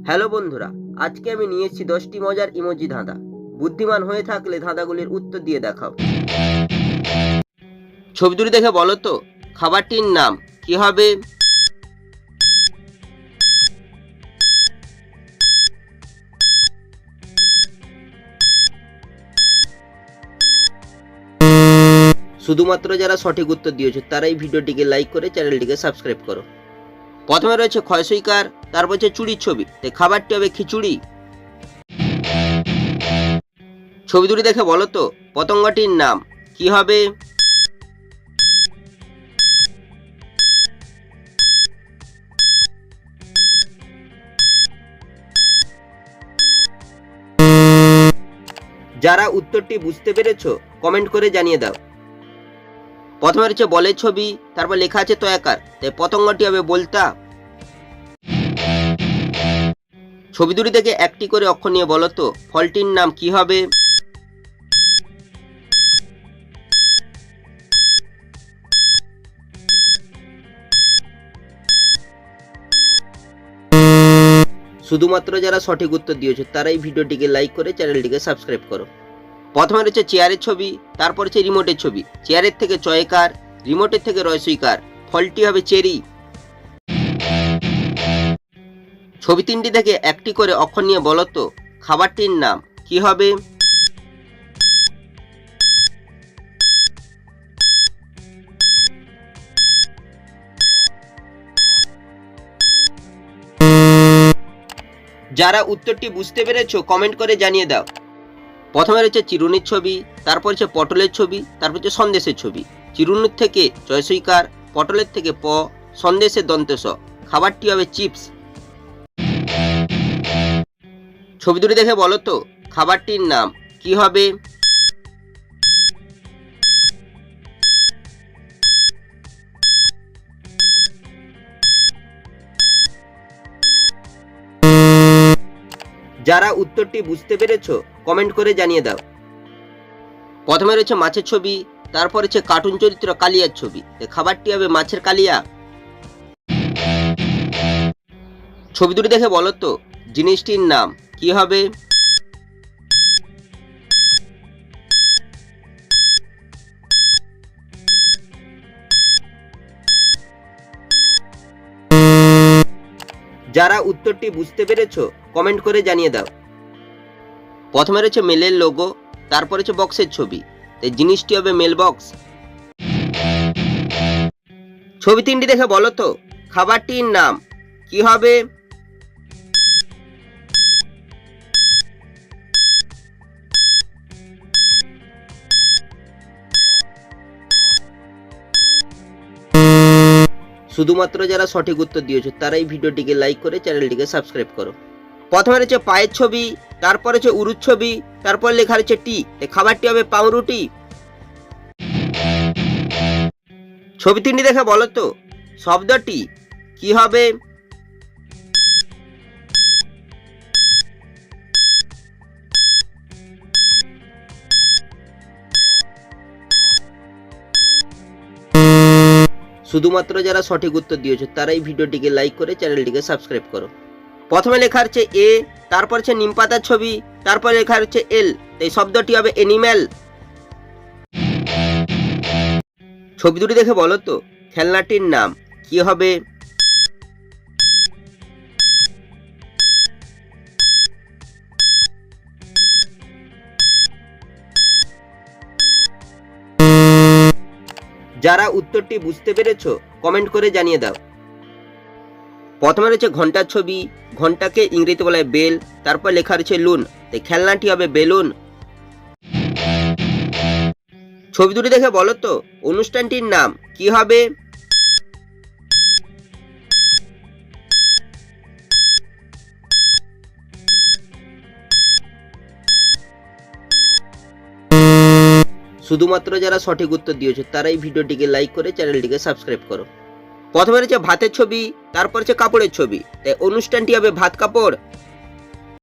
Hello বন্ধুরা, আজকে আমি নিয়ে এসেছি 10টি মজার ইমোজি ধাঁধা। বুদ্ধিমান হয়ে থাকলে ধাঁধাগুলির উত্তর দিয়ে দেখাও। ছবি দুটি দেখে বলো তো খাবারটির নাম কি হবে? শুধুমাত্র যারা সঠিক উত্তর দিয়েছো তারাই ভিডিওটিকে লাইক করে চ্যানেলটিকে সাবস্ক্রাইব করো। প্রথমে রয়েছে ক্ষয়সইকার, তারপর হচ্ছে চুরির ছবি, তাই খাবারটি হবে খিচুড়ি। ছবি দুটি দেখে বলো তো পতঙ্গটির নাম কি হবে? যারা উত্তরটি বুঝতে পেরেছো কমেন্ট করে জানিয়ে দাও। প্রথমে রয়েছে বলের ছবি, তারপর লেখা আছে তয়াকার, তাই পতঙ্গটি হবে বলতা। ছবি দুটি থেকে একটি করে অক্ষর নিয়ে বলো তো ফলটির নাম কি হবে? শুধুমাত্র যারা সঠিক উত্তর দিয়েছো তারাই ভিডিওটিকে লাইক করে চ্যানেলটিকে সাবস্ক্রাইব করো। প্রথমে রয়েছে চেয়ারের ছবি, তারপর হচ্ছে রিমোটের ছবি। চেয়ারের থেকে চয়কার, রিমোটের থেকে রয়সইকার, ফলটি হবে চেরি। ছবি তিনটি থেকে একটি করে অক্ষর নিয়ে বলো তো খাবারটির নাম কি হবে? যারা উত্তরটি বুঝতে পেরেছো কমেন্ট করে জানিয়ে দাও। প্রথমে রয়েছে চিরুনির ছবি, তারপর হচ্ছে পটলের ছবি, তারপর হচ্ছে সন্দেশের ছবি। চিরুনির থেকে জয়সইকার, পটলের থেকে প, সন্দেশের দন্তেশ, খাবারটি হবে চিপস। ছবি দুটি দেখে বলো তো খাবারটির নাম কি হবে? যারা উত্তরটি বুঝতে পেরেছো কমেন্ট করে জানিয়ে দাও। প্রথমে রয়েছে মাছের ছবি, তারপর হচ্ছে কার্টুন চরিত্র কালিয়ার ছবি, খাবারটি হবে মাছের কালিয়া। ছবি দুটি দেখে বলো তো জিনিসটির নাম কি হবে? যারা উত্তরটি বুঝতে পেরেছো কমেন্ট করে জানিয়ে দাও। প্রথমে রয়েছে মেলের লোগো, তারপর হচ্ছে বক্সের ছবি, তাই জিনিসটি হবে মেল বক্স। ছবি তিনটি দেখে বলো তো খাবারটির নাম কি হবে? শুধুমাত্র যারা সঠিক উত্তর দিয়েছো তারাই ভিডিওটিকে লাইক করে চ্যানেলটিকে সাবস্ক্রাইব করো। প্রথমে রয়েছে পায়ের ছবি, তারপর হচ্ছে উরুর ছবি, তারপর লেখা রয়েছে টি, খাবারটি হবে পাউরুটি। ছবি তিনটি দেখে বলো তো শব্দটি কি হবে? শুধুমাত্র যারা সঠিক উত্তর দিয়েছো তারাই ভিডিওটিকে লাইক করে চ্যানেলটিকে সাবস্ক্রাইব করো। প্রথমে লেখা হচ্ছে এ, তারপর হচ্ছে নিম পাতার ছবি, তারপর লেখা হচ্ছে এল, এই শব্দটি হবে এনিম্যাল। ছবি দুটি দেখে বলো তো খেলনাটির নাম কি হবে? যারা উত্তরটি বুঝতে পেরেছো কমেন্ট করে জানিয়ে দাও। প্রথমে রয়েছে ঘন্টার ছবি, ঘন্টাকে ইংরেজিতে বলা হয় বেল, তারপর লেখা রয়েছে লুন, তাই খেলনাটি হবে বেলুন। ছবি দুটি দেখে বলো তো অনুষ্ঠানটির নাম কি হবে? শুধুমাত্র যারা সঠিক উত্তর দিয়েছো তারাই ভিডিওটিকে লাইক করে চ্যানেলটিকে সাবস্ক্রাইব করো। প্রথমে রয়েছে ভাতের ছবি, তারপর হচ্ছে কাপড়ের ছবি, তাই অনুষ্ঠানটি হবে ভাত কাপড়।